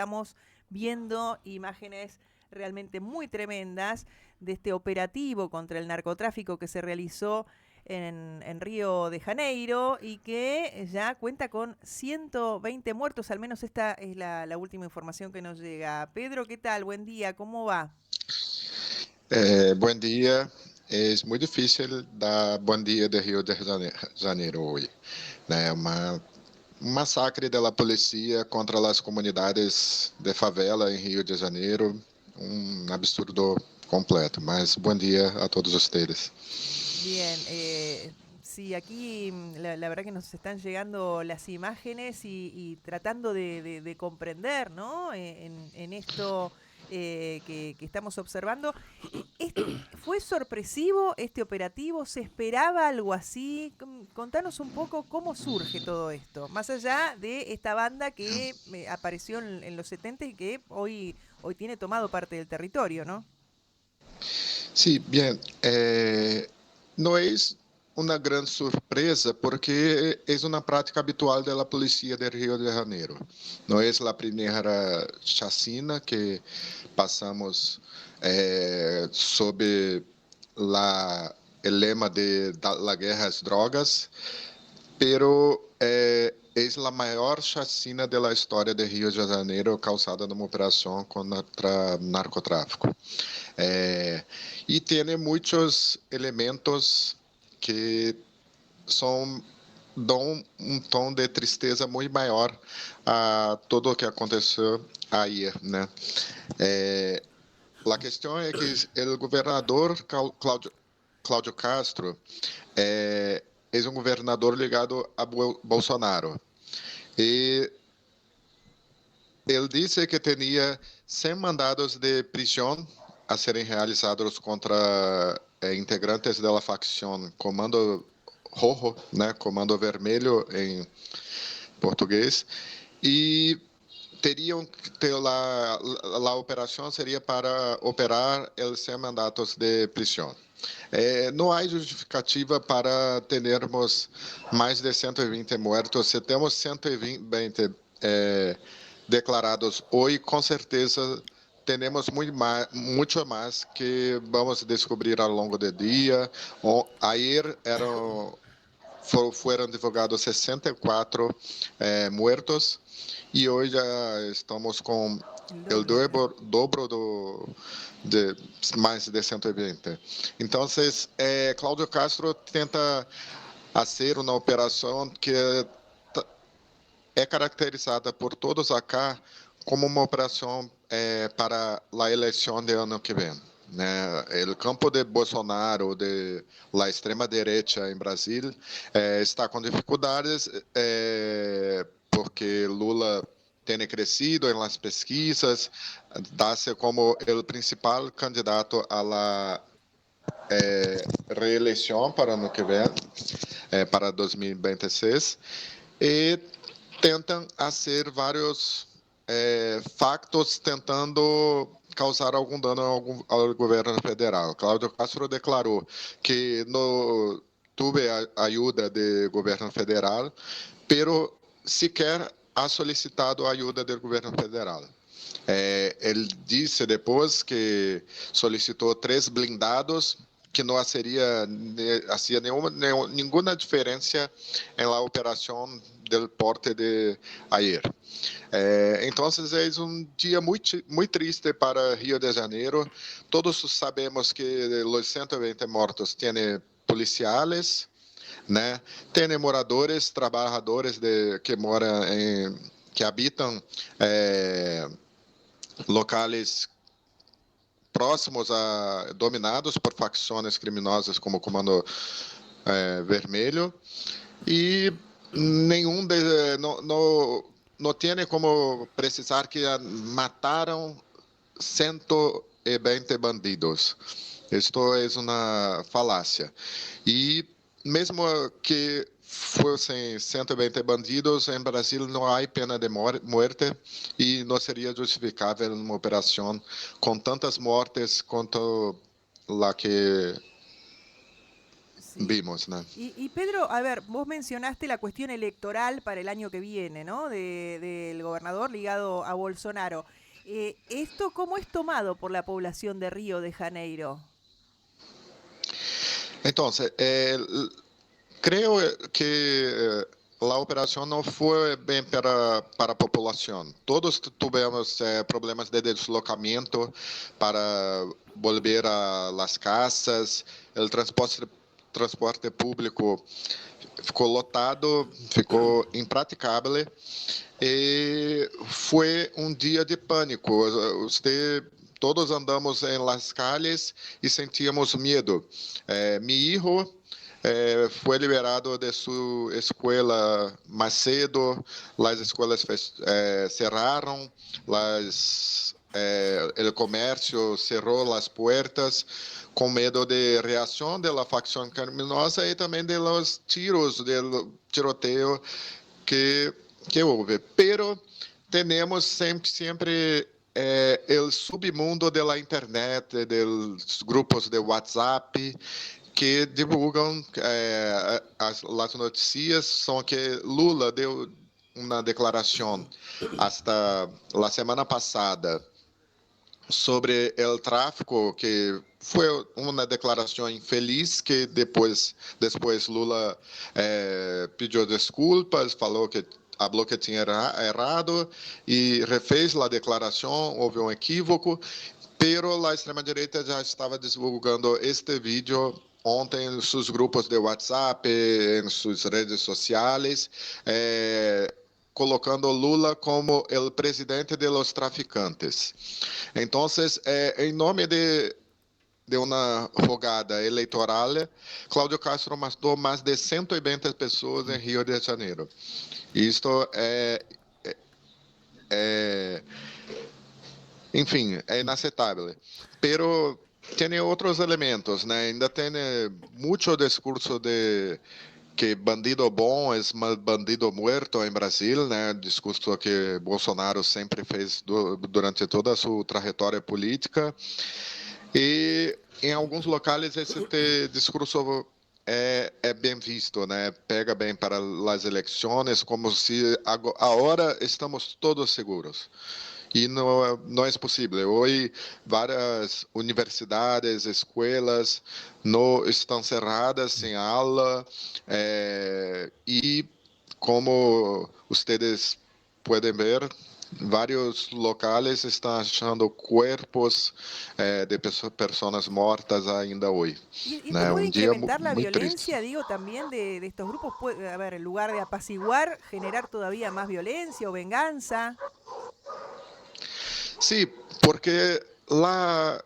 Estamos viendo imágenes realmente muy tremendas de este operativo contra el narcotráfico que se realizó en Río de Janeiro y que ya cuenta con 120 muertos, al menos esta es la última información que nos llega. Pedro, ¿qué tal? Buen día, ¿cómo va? Bom dia. É muito difícil dar bom dia de Rio de Janeiro hoje. Né? Um massacre da polícia contra as comunidades de favela em Rio de Janeiro. Um absurdo completo. Mas bom dia a todos vocês. Bien, sí, aquí la verdad que nos están llegando las imágenes y tratando de comprender, ¿no? En esto que estamos observando. ¿Es- ¿Fue sorpresivo este operativo? ¿Se esperaba algo así? Contanos un poco cómo surge todo esto, más allá de esta banda que apareció en los 70 y que hoy tiene tomado parte del territorio, ¿no? Sim, bem. Não é uma grande surpresa porque é uma prática habitual da polícia de Rio de Janeiro. Não é a primeira chacina que passamos sob o lema da guerra às drogas, pero é a maior chacina da história de Rio de Janeiro causada numa operação contra narcotráfico. É, e tem muitos elementos que são dão um tom de tristeza muito maior a tudo o que aconteceu aí, né? É, a questão é que o governador Cláudio Castro é um governador ligado a Bolsonaro e ele disse que tinha 100 mandados de prisão a serem realizados contra integrantes da facção Comando Rojo, né, Comando Vermelho em português, e teriam ter a operação seria para operar os 100 mandatos de prisão. Não há justificativa para termos mais de 120 mortos. Se temos 120 declarados hoje, com certeza temos muito mais que vamos descobrir ao longo do dia. Ayer foram divulgados 64 muertos e hoje já estamos com El o doble. dobro de mais de 120. Então, Cláudio Castro tenta fazer uma operação que é caracterizada por todos acá como uma operação para a eleição de ano que vem. Né? O campo de Bolsonaro, de la extrema direita em Brasil, está com dificuldades porque Lula tem crescido em las pesquisas, dá-se como o principal candidato a la reeleição para ano que vem, para 2026, e tentam fazer vários factos tentando causar algum dano ao governo federal. Cláudio Castro declarou que não teve a ajuda do governo federal, pero sequer ha solicitado a ajuda do governo federal. Ele disse depois que solicitou 3 blindados que não hacía nenhuma diferença na operação do porte de ayer. Então, é um dia muito triste para Rio de Janeiro. Todos sabemos que os 120 mortos têm policiais, né? Tem moradores, trabalhadores que moram que habitam locais próximos dominados por facções criminosas como o Comando Vermelho e nenhum não tem como precisar que mataram 120 bandidos. Isto é uma falácia. E mesmo que fossem 120 bandidos, em Brasil não há pena de morte e não seria justificável uma operação com tantas mortes quanto a que Sí. vimos, né? Y Pedro, a ver, vos mencionaste la cuestión electoral para el año que viene, ¿no? Del gobernador ligado a Bolsonaro. ¿Esto cómo es tomado por la población de Río de Janeiro? Então, creio que a operação não foi bem para a população. Todos tivemos problemas de deslocamento para volver a las casas, o transporte público ficou lotado, ficou impraticável e foi um dia de pânico. Todos andamos em las calles e sentíamos medo. Mi hijo foi liberado de sua escola mais cedo, as escolas cerraram, o comércio cerrou as portas com medo de reação da facção criminosa e também de los tiros, do tiroteio que houve. Pero temos sempre o submundo da internet, dos grupos de WhatsApp, que divulgam as notícias, são que Lula deu uma declaração hasta a semana passada sobre o tráfico, que foi uma declaração infeliz, que depois Lula pediu desculpas, falou que tinha errado e refez a declaração, houve um equívoco, pero a extrema-direita já estava divulgando este vídeo ontem em seus grupos de WhatsApp, em suas redes sociais, colocando Lula como o presidente de los traficantes. Então, em nome de uma jogada eleitoral, Cláudio Castro matou mais de 120 pessoas em Rio de Janeiro. Isto enfim, é inaceitável. Pero tem outros elementos, né? Ainda tem muito discurso de que bandido bom é bandido morto em Brasil, né? Discurso que Bolsonaro sempre fez durante toda a sua trajetória política. E em alguns locais esse discurso é bem visto, né? Pega bem para as eleições, como se agora estamos todos seguros. E não é possível. Hoje, várias universidades, escolas não estão cerradas, sem aula, e como vocês podem ver, vários locais estão achando corpos de pessoas mortas ainda hoje. ¿Y esto Né? puede Dia incrementar la muito triste. violencia, digo, también de estos grupos? Puede, a ver, en lugar de apaciguar, generar todavía más violencia o venganza. Sim, porque lá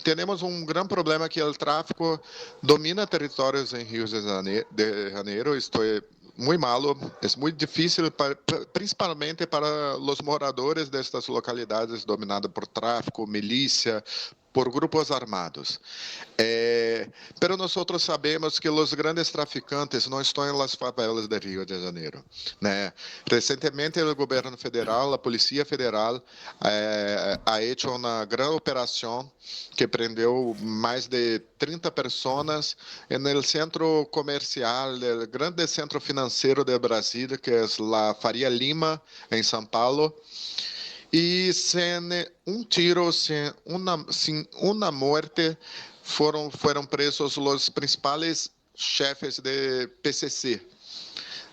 temos um grande problema que o tráfico domina territórios em Rio de Janeiro. Isto é muito malo, é muito difícil, principalmente para os moradores destas localidades dominadas por tráfico, milícia, por grupos armados. Pero nós sabemos que os grandes traficantes não estão nas favelas de Rio de Janeiro, né? Recentemente, o governo federal, a Polícia Federal, ha hecho uma grande operação que prendeu mais de 30 pessoas no centro comercial, o grande centro financeiro de Brasil, que é a Faria Lima, em São Paulo. E sem um tiro, sem uma morte, foram presos os principais chefes de PCC,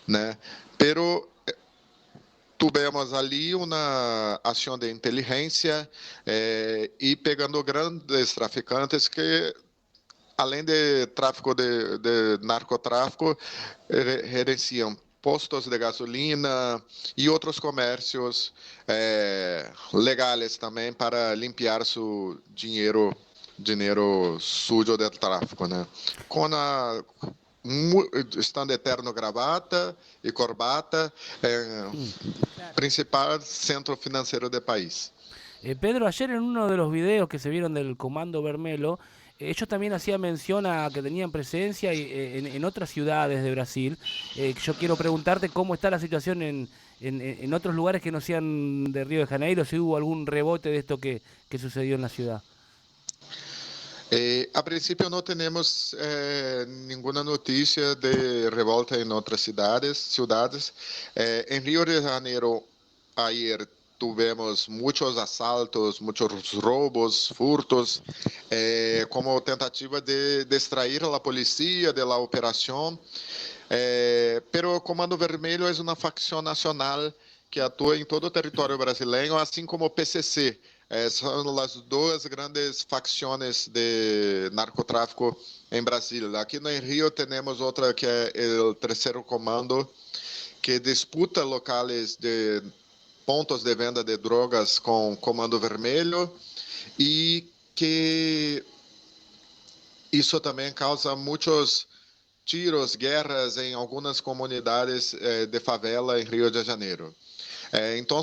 né? Pero tivemos ali uma ação de inteligência e pegando grandes traficantes que, além de tráfico de narcotráfico, gerenciam postos de gasolina e outros comércios legais também para limpar seu dinheiro sujo do tráfico, né? Com estando eterno gravata e corbata, Claro. principal centro financeiro do país. Pedro, ayer en uno de los videos que se vieron del Comando Vermelo, ellos también hacían mención a que tenían presencia en otras ciudades de Brasil. Yo quiero preguntarte cómo está la situación en otros lugares que no sean de Río de Janeiro, si hubo algún rebote de esto que sucedió en la ciudad. A princípio, não temos nenhuma notícia de revolta em outras cidades. Em Rio de Janeiro, ayer tivemos muitos assaltos, muitos roubos, furtos, como tentativa de distrair a polícia da operação. Pero o Comando Vermelho é uma facção nacional que atua em todo o território brasileiro, assim como o PCC. São as duas grandes facções de narcotráfico em Brasília. Aqui no Rio temos outra que é o Terceiro Comando, que disputa locais de pontos de venda de drogas com o Comando Vermelho e que isso também causa muitos tiros, guerras em algumas comunidades de favela em Rio de Janeiro. Então,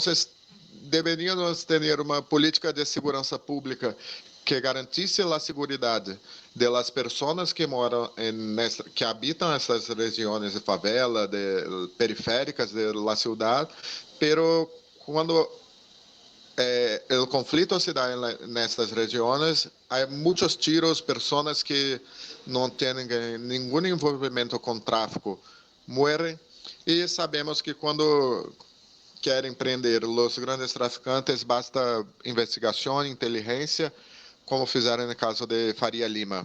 deveríamos ter uma política de segurança pública que garantisse a segurança das pessoas que moram que habitam essas regiões de favela, periféricas da cidade, pero quando o conflito se dá nessas regiões, há muitos tiros, pessoas que não têm nenhum envolvimento com tráfico morrem, e sabemos que quando querem prender os grandes traficantes, basta investigação, inteligência, como fizeram no caso de Faria Lima.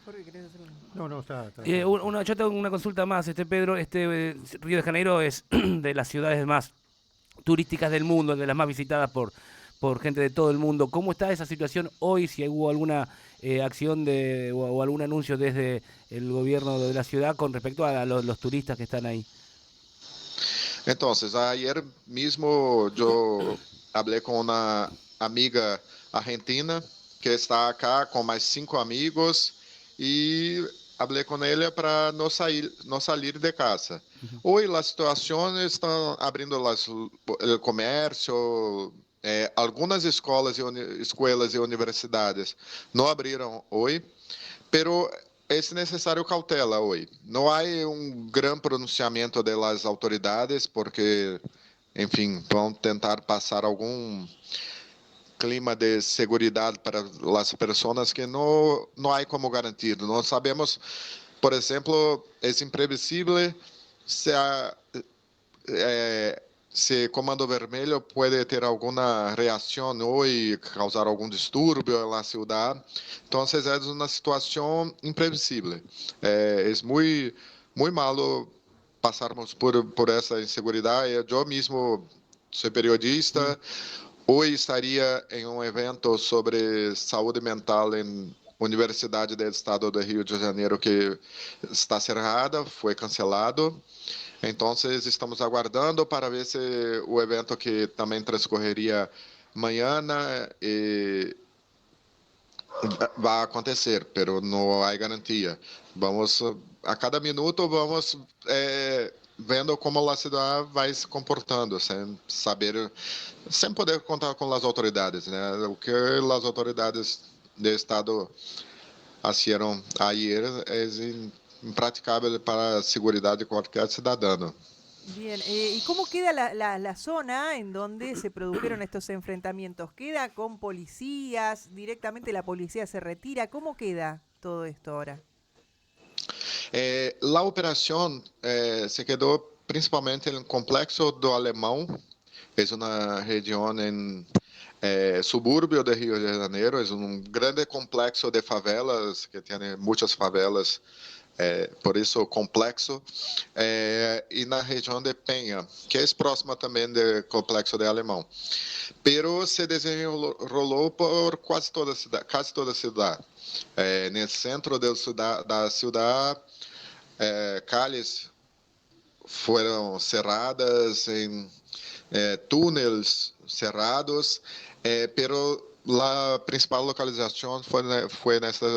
Jorge, ¿querés hacer un...? No, no, está. Yo tengo una consulta más, Pedro. Río de Janeiro es de las ciudades más turísticas del mundo, de las más visitadas por gente de todo el mundo. ¿Cómo está esa situación hoy? Si hubo alguna acción o algún anuncio desde el gobierno de la ciudad con respecto a los turistas que están ahí. Entonces, ayer mismo yo hablé con una amiga argentina que está acá con más 5 amigos y hablé con ella para no salir de casa. Hoy la situación está abrindo el comercio, algunas escuelas y universidades no abrieron hoy, pero é necessário cautela hoje. Não há grande pronunciamento das autoridades, porque, enfim, vão tentar passar algum clima de segurança para as pessoas que não há como garantir. Não sabemos, por exemplo, é imprevisível se Comando Vermelho pode ter alguma reação hoje, causar algum distúrbio na cidade. Então, é uma situação imprevisível. É muito, muito malo passarmos por essa insegurança. Eu mesmo sou periodista. Hoje estaria em um evento sobre saúde mental em Universidade do Estado do Rio de Janeiro, que está cerrada, foi cancelado. Então, estamos aguardando para ver se o evento que também transcorreria amanhã vai acontecer, mas não há garantia. A cada minuto, vamos vendo como a cidade vai se comportando, sem poder contar com as autoridades, né? O que as autoridades do Estado fizeram ayer é impraticável para a segurança de qualquer cidadão. Bien, ¿y cómo queda la zona en donde se produjeron estos enfrentamientos? ¿Queda con policías? ¿Directamente la policía se retira? ¿Cómo queda todo esto ahora? La operação se quedou principalmente no Complexo do Alemão. É uma região em subúrbio de Rio de Janeiro. É grande complexo de favelas, que tem muitas favelas. Por isso complexo, e na região de Penha, que é próxima também do complexo de Alemão. Pero se desenrolou por quase toda a cidade. No centro da cidade, calles foram cerradas, em túneis cerrados, pero a principal localização foi nessa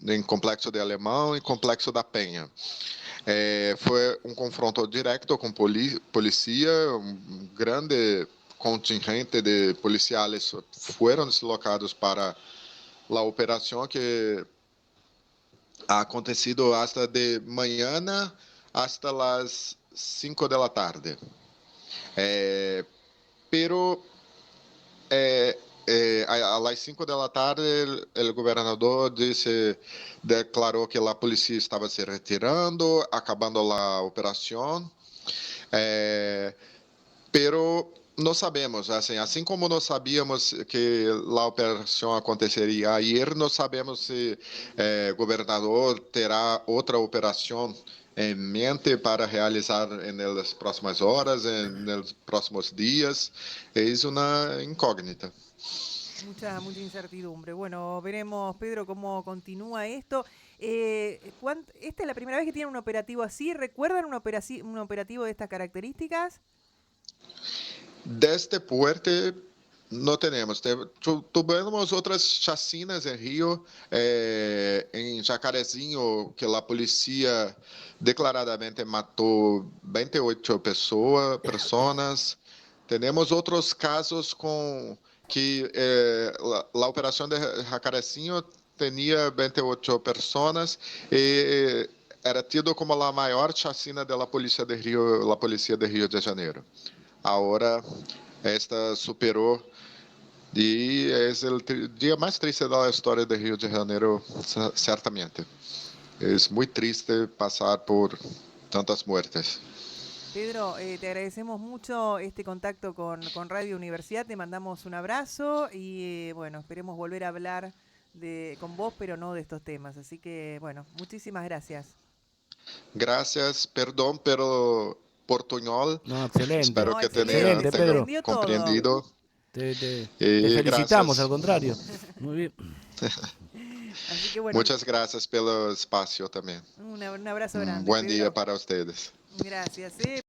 em Complexo de Alemão e Complexo da Penha. Foi um confronto direto com polícia, grande contingente de policiais foram deslocados para a operação que ha acontecido hasta de manhã hasta las 5 da tarde. Pero a las 5 de la tarde, el gobernador declaró que la policía estaba se retirando, acabando la operación. Pero não sabemos, assim como nós sabíamos que a operação aconteceria ayer, não sabemos se o governador terá outra operação em mente para realizar nas próximas horas, nos próximos dias. É uma incógnita. Mucha incertidumbre. Bueno, veremos, Pedro, cómo continúa esto. ¿Esta es la primera vez que tienen un operativo así? ¿Recuerdan un operativo de estas características? Deste fuerte não temos. Tivemos outras chacinas em Rio, em Jacarezinho, que a polícia declaradamente matou 28 pessoas. Temos outros casos com que a operação de Jacarezinho tinha 28 pessoas e era tido como a maior chacina da polícia de Rio, a polícia de Rio de Janeiro. Agora, esta superou e é o dia mais triste da história de Rio de Janeiro, certamente. É muito triste passar por tantas mortes. Pedro, te agradecemos mucho este contacto con Radio Universidad, te mandamos un abrazo y bueno, esperemos volver a hablar con vos, pero no de estos temas. Así que bueno, muchísimas gracias. Gracias, perdón, pero portuñol. No, excelente. Espero No, que excelente, tengan Pedro. comprendido. Te felicitamos, gracias. al contrario. Muy bien. Así que bueno, Muchas gracias pelo espacio también. un abrazo grande. Buen Pedro. día para ustedes. Gracias.